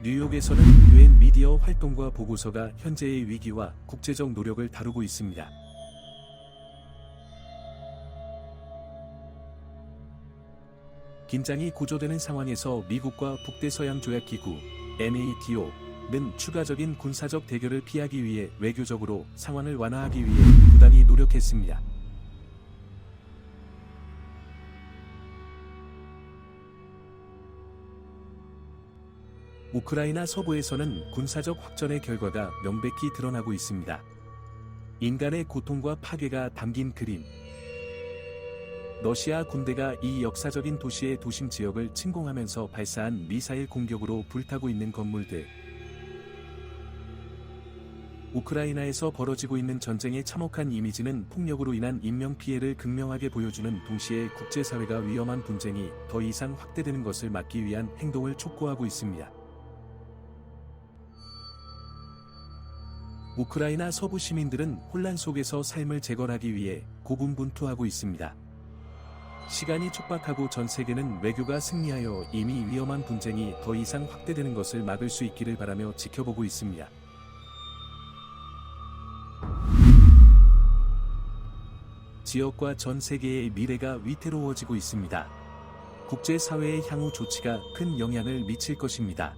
뉴욕에서는 유엔 미디어 활동과 보고서가 현재의 위기와 국제적 노력을 다루고 있습니다. 긴장이 고조되는 상황에서 미국과 북대서양조약기구 (NATO)는 추가적인 군사적 대결을 피하기 위해 외교적으로 상황을 완화하기 위해 부단히 노력했습니다. 우크라이나 서부에서는 군사적 확전의 결과가 명백히 드러나고 있습니다. 인간의 고통과 파괴가 담긴 그림. 러시아 군대가 이 역사적인 도시의 도심 지역을 침공하면서 발사한 미사일 공격으로 불타고 있는 건물들. 우크라이나에서 벌어지고 있는 전쟁의 참혹한 이미지는 폭력으로 인한 인명피해를 극명하게 보여주는 동시에 국제사회가 위험한 분쟁이 더 이상 확대되는 것을 막기 위한 행동을 촉구하고 있습니다. 우크라이나 서부 시민들은 혼란 속에서 삶을 재건하기 위해 고군분투하고 있습니다. 시간이 촉박하고 전 세계는 외교가 승리하여 이미 위험한 분쟁이 더 이상 확대되는 것을 막을 수 있기를 바라며 지켜보고 있습니다. 지역과 전 세계의 미래가 위태로워지고 있습니다. 국제사회의 향후 조치가 큰 영향을 미칠 것입니다.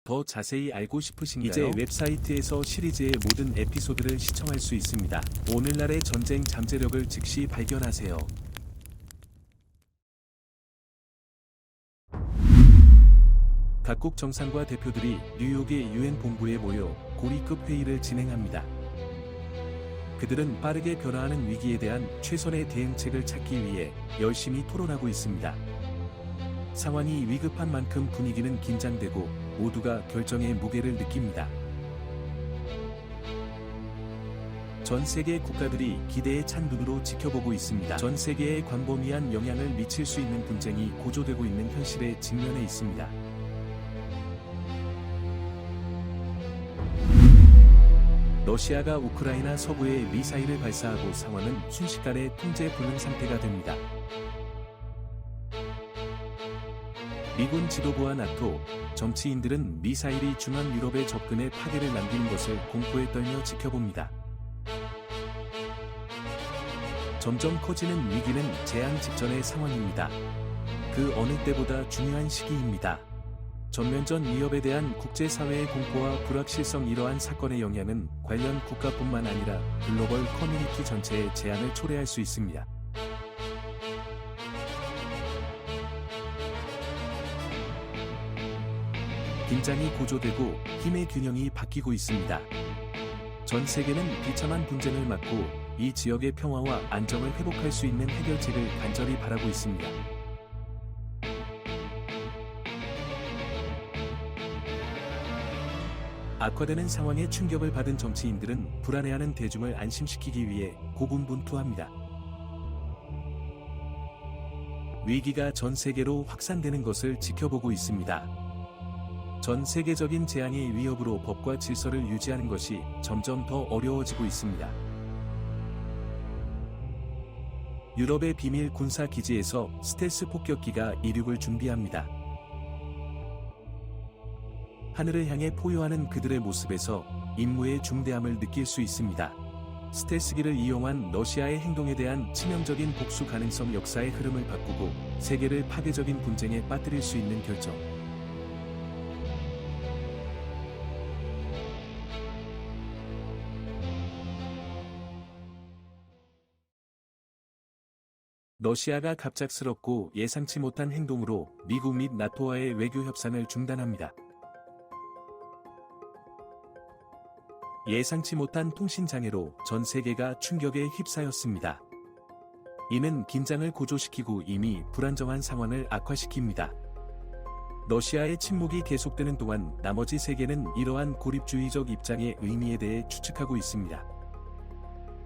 더 자세히 알고 싶으신가요? 이제 웹사이트에서 시리즈의 모든 에피소드를 시청할 수 있습니다. 오늘날의 전쟁 잠재력을 즉시 발견하세요. 각국 정상과 대표들이 뉴욕의 유엔 본부에 모여 고위급 회의를 진행합니다. 그들은 빠르게 변화하는 위기에 대한 최선의 대응책을 찾기 위해 열심히 토론하고 있습니다. 상황이 위급한 만큼 분위기는 긴장되고 모두가 결정의 무게를 느낍니다. 전 세계 국가들이 기대에 찬 눈으로 지켜보고 있습니다. 전 세계에 광범위한 영향을 미칠 수 있는 분쟁이 고조되고 있는 현실에 직면해 있습니다. 러시아가 우크라이나 서부에 미사일을 발사하고 상황은 순식간에 통제 불능 상태가 됩니다. 미군 지도부와 나토, 정치인들은 미사일이 중앙 유럽의 접근에 파괴를 남기는 것을 공포에 떨며 지켜봅니다. 점점 커지는 위기는 재앙 직전의 상황입니다. 그 어느 때보다 중요한 시기입니다. 전면전 위협에 대한 국제사회의 공포와 불확실성. 이러한 사건의 영향은 관련 국가뿐만 아니라 글로벌 커뮤니티 전체의 재앙을 초래할 수 있습니다. 긴장이 고조되고 힘의 균형이 바뀌고 있습니다. 전 세계는 비참한 분쟁을 막고 이 지역의 평화와 안정을 회복할 수 있는 해결책을 간절히 바라고 있습니다. 악화되는 상황에 충격을 받은 정치인들은 불안해하는 대중을 안심시키기 위해 고군분투합니다. 위기가 전 세계로 확산되는 것을 지켜보고 있습니다. 전 세계적인 재앙의 위협으로 법과 질서를 유지하는 것이 점점 더 어려워지고 있습니다. 유럽의 비밀 군사 기지에서 스텔스 폭격기가 이륙을 준비합니다. 하늘을 향해 포효하는 그들의 모습에서 임무의 중대함을 느낄 수 있습니다. 스텔스기를 이용한 러시아의 행동에 대한 치명적인 복수 가능성. 역사의 흐름을 바꾸고 세계를 파괴적인 분쟁에 빠뜨릴 수 있는 결정. 러시아가 갑작스럽고 예상치 못한 행동으로 미국 및 나토와의 외교 협상을 중단합니다. 예상치 못한 통신장애로 전 세계가 충격에 휩싸였습니다. 이는 긴장을 고조시키고 이미 불안정한 상황을 악화시킵니다. 러시아의 침묵이 계속되는 동안 나머지 세계는 이러한 고립주의적 입장의 의미에 대해 추측하고 있습니다.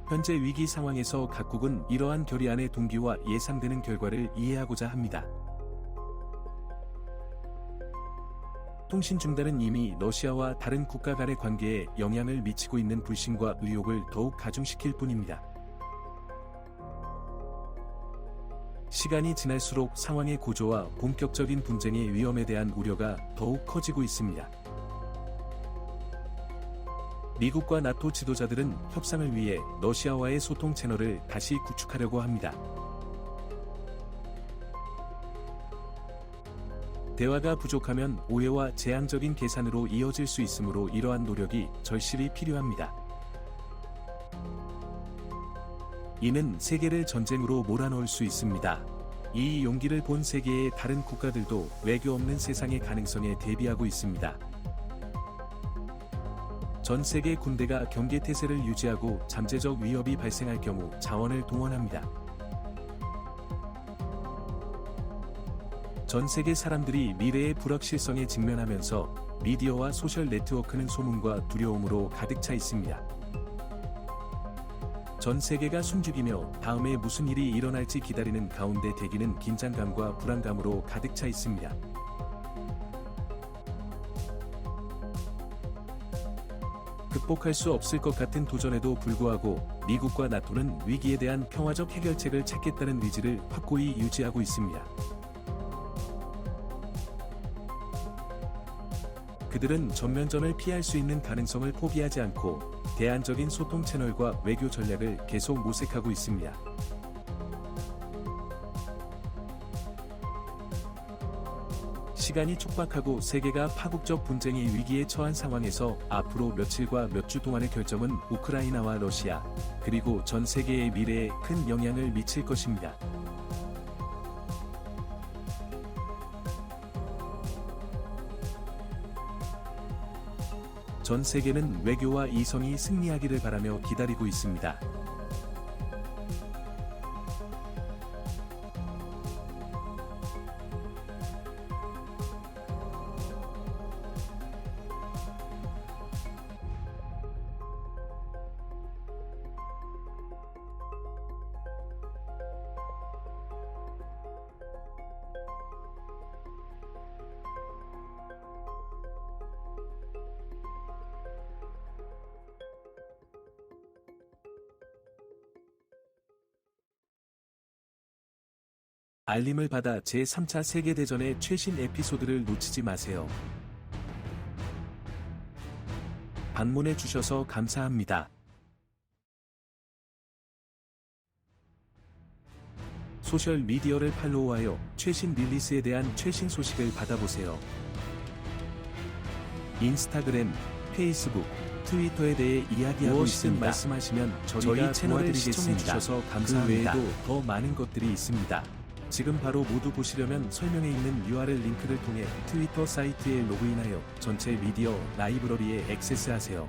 현재 위기 상황에서 각국은 이러한 결의안의 동기와 예상되는 결과를 이해하고자 합니다. 통신 중단은 이미 러시아와 다른 국가 간의 관계에 영향을 미치고 있는 불신과 의혹을 더욱 가중시킬 뿐입니다. 시간이 지날수록 상황의 고조와 본격적인 분쟁의 위험에 대한 우려가 더욱 커지고 있습니다. 미국과 나토 지도자들은 협상을 위해 러시아와의 소통 채널을 다시 구축하려고 합니다. 대화가 부족하면 오해와 재앙적인 계산으로 이어질 수 있으므로 이러한 노력이 절실히 필요합니다. 이는 세계를 전쟁으로 몰아넣을 수 있습니다. 이 용기를 본 세계의 다른 국가들도 외교 없는 세상의 가능성에 대비하고 있습니다. 전 세계 군대가 경계태세를 유지하고 잠재적 위협이 발생할 경우 자원을 동원합니다. 전 세계 사람들이 미래의 불확실성에 직면하면서 미디어와 소셜 네트워크는 소문과 두려움으로 가득 차 있습니다. 전 세계가 숨죽이며 다음에 무슨 일이 일어날지 기다리는 가운데 대기는 긴장감과 불안감으로 가득 차 있습니다. 극복할 수 없을 것 같은 도전에도 불구하고 미국과 나토는 위기에 대한 평화적 해결책을 찾겠다는 의지를 확고히 유지하고 있습니다. 그들은 전면전을 피할 수 있는 가능성을 포기하지 않고 대안적인 소통 채널과 외교 전략을 계속 모색하고 있습니다. 시간이 촉박하고 세계가 파국적 분쟁의 위기에 처한 상황에서 앞으로 며칠과 몇 주 동안의 결정은 우크라이나와 러시아, 그리고 전 세계의 미래에 큰 영향을 미칠 것입니다. 전 세계는 외교와 이성이 승리하기를 바라며 기다리고 있습니다. 알림을 받아 제3차 세계대전의 최신 에피소드를 놓치지 마세요. 방문해 주셔서 감사합니다. 소셜 미디어를 팔로우하여 최신 릴리스에 대한 최신 소식을 받아보세요. 인스타그램, 페이스북, 트위터에 대해 이야기하고 있습니다. 말씀하시면 저희 채널을 시청해 주셔서 감사합니다. 그 외에도 더 많은 것들이 있습니다. 지금 바로 모두 보시려면 설명에 있는 URL 링크를 통해 트위터 사이트에 로그인하여 전체 미디어 라이브러리에 액세스하세요.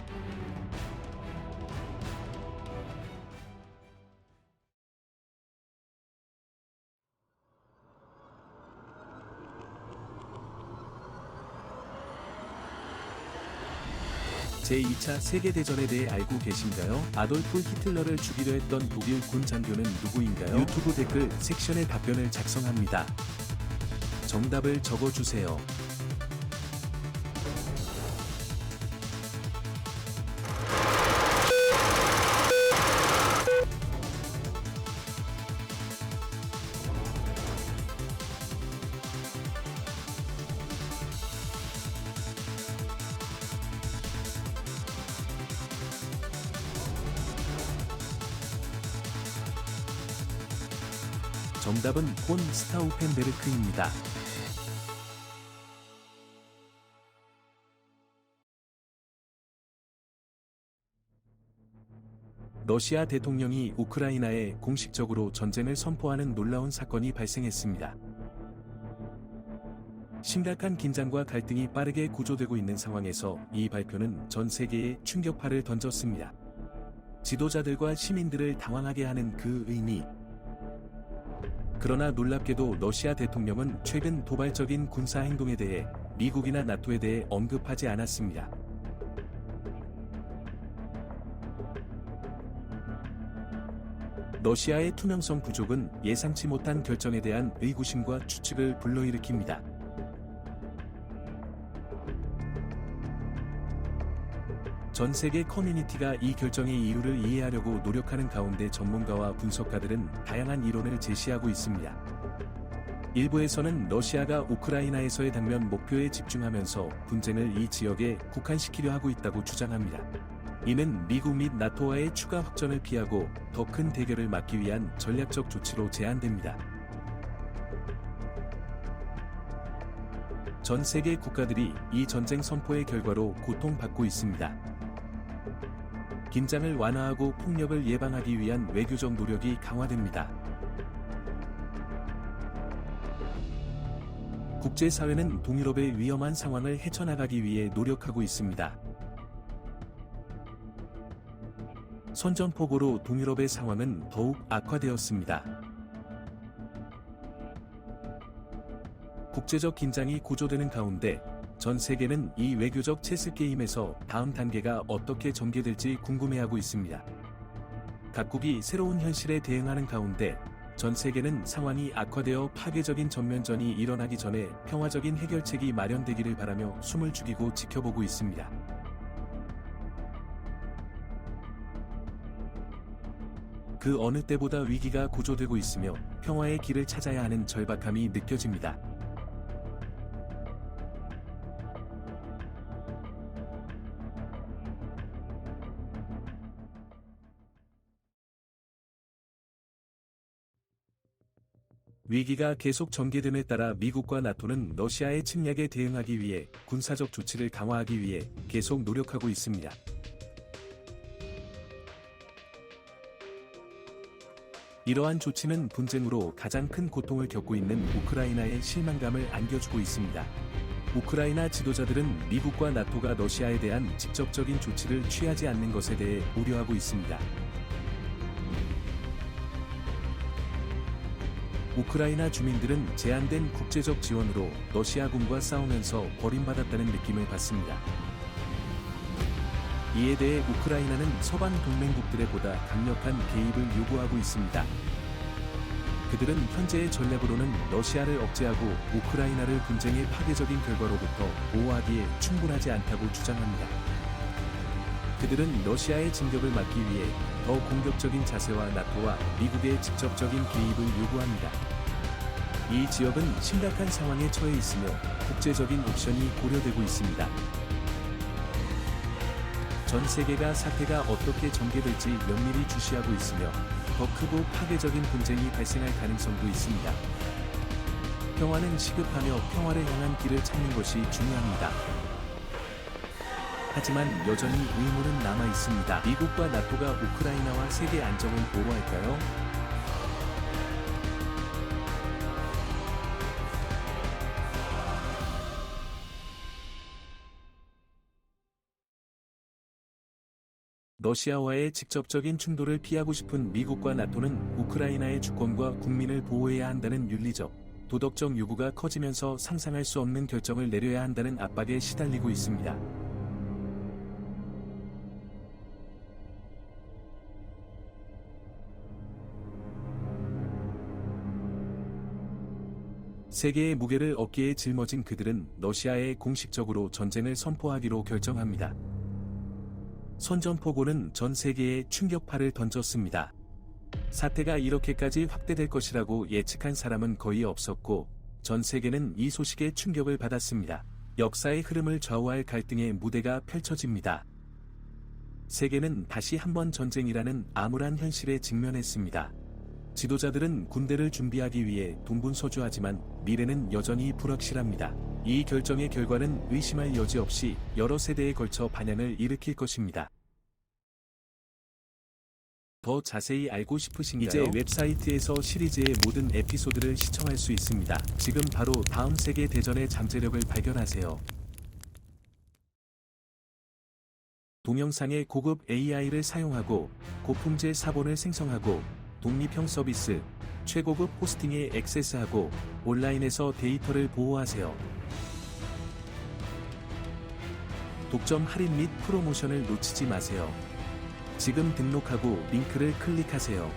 제2차 세계대전에 대해 알고 계신가요? 아돌프 히틀러를 죽이려 했던 독일 군 장교는 누구인가요? 유튜브 댓글 섹션에 답변을 작성합니다. 정답을 적어주세요. 정답은 폰 스타우펜베르크입니다. 러시아 대통령이 우크라이나에 공식적으로 전쟁을 선포하는 놀라운 사건이 발생했습니다. 심각한 긴장과 갈등이 빠르게 고조되고 있는 상황에서 이 발표는 전 세계에 충격파를 던졌습니다. 지도자들과 시민들을 당황하게 하는 그 의미. 그러나 놀랍게도 러시아 대통령은 최근 도발적인 군사 행동에 대해 미국이나 나토에 대해 언급하지 않았습니다. 러시아의 투명성 부족은 예상치 못한 결정에 대한 의구심과 추측을 불러일으킵니다. 전 세계 커뮤니티가 이 결정의 이유를 이해하려고 노력하는 가운데 전문가와 분석가들은 다양한 이론을 제시하고 있습니다. 일부에서는 러시아가 우크라이나에서의 당면 목표에 집중하면서 분쟁을 이 지역에 국한시키려 하고 있다고 주장합니다. 이는 미국 및 나토와의 추가 확전을 피하고 더 큰 대결을 막기 위한 전략적 조치로 제안됩니다. 전 세계 국가들이 이 전쟁 선포의 결과로 고통받고 있습니다. 긴장을 완화하고 폭력을 예방하기 위한 외교적 노력이 강화됩니다. 국제사회는 동유럽의 위험한 상황을 헤쳐나가기 위해 노력하고 있습니다. 선전포고로 동유럽의 상황은 더욱 악화되었습니다. 국제적 긴장이 고조되는 가운데 전 세계는 이 외교적 체스게임에서 다음 단계가 어떻게 전개될지 궁금해하고 있습니다. 각국이 새로운 현실에 대응하는 가운데 전 세계는 상황이 악화되어 파괴적인 전면전이 일어나기 전에 평화적인 해결책이 마련되기를 바라며 숨을 죽이고 지켜보고 있습니다. 그 어느 때보다 위기가 고조되고 있으며 평화의 길을 찾아야 하는 절박함이 느껴집니다. 위기가 계속 전개됨에 따라 미국과 나토는 러시아의 침략에 대응하기 위해 군사적 조치를 강화하기 위해 계속 노력하고 있습니다. 이러한 조치는 분쟁으로 가장 큰 고통을 겪고 있는 우크라이나의 실망감을 안겨주고 있습니다. 우크라이나 지도자들은 미국과 나토가 러시아에 대한 직접적인 조치를 취하지 않는 것에 대해 우려하고 있습니다. 우크라이나 주민들은 제한된 국제적 지원으로 러시아군과 싸우면서 버림받았다는 느낌을 받습니다. 이에 대해 우크라이나는 서방 동맹국들의 보다 강력한 개입을 요구하고 있습니다. 그들은 현재의 전략으로는 러시아를 억제하고 우크라이나를 분쟁의 파괴적인 결과로부터 보호하기에 충분하지 않다고 주장합니다. 그들은 러시아의 진격을 막기 위해 더 공격적인 자세와 나토와 미국의 직접적인 개입을 요구합니다. 이 지역은 심각한 상황에 처해 있으며 국제적인 옵션이 고려되고 있습니다. 전 세계가 사태가 어떻게 전개될지 면밀히 주시하고 있으며 더 크고 파괴적인 분쟁이 발생할 가능성도 있습니다. 평화는 시급하며 평화를 향한 길을 찾는 것이 중요합니다. 하지만 여전히 의문은 남아 있습니다. 미국과 나토가 우크라이나와 세계 안정을 보호할까요? 러시아와의 직접적인 충돌을 피하고 싶은 미국과 나토는 우크라이나의 주권과 국민을 보호해야 한다는 윤리적, 도덕적 요구가 커지면서 상상할 수 없는 결정을 내려야 한다는 압박에 시달리고 있습니다. 세계의 무게를 어깨에 짊어진 그들은 러시아에 공식적으로 전쟁을 선포하기로 결정합니다. 선전포고는 전 세계에 충격파를 던졌습니다. 사태가 이렇게까지 확대될 것이라고 예측한 사람은 거의 없었고, 전 세계는 이 소식에 충격을 받았습니다. 역사의 흐름을 좌우할 갈등의 무대가 펼쳐집니다. 세계는 다시 한번 전쟁이라는 암울한 현실에 직면했습니다. 지도자들은 군대를 준비하기 위해 동분서주하지만 미래는 여전히 불확실합니다. 이 결정의 결과는 의심할 여지 없이 여러 세대에 걸쳐 반향을 일으킬 것입니다. 더 자세히 알고 싶으신가요? 이제 웹사이트에서 시리즈의 모든 에피소드를 시청할 수 있습니다. 지금 바로 다음 세계 대전의 잠재력을 발견하세요. 동영상의 고급 AI를 사용하고 고품질 사본을 생성하고 독립형 서비스, 최고급 호스팅에 액세스하고 온라인에서 데이터를 보호하세요. 독점 할인 및 프로모션을 놓치지 마세요. 지금 등록하고 링크를 클릭하세요.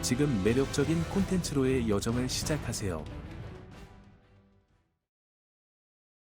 지금 매력적인 콘텐츠로의 여정을 시작하세요.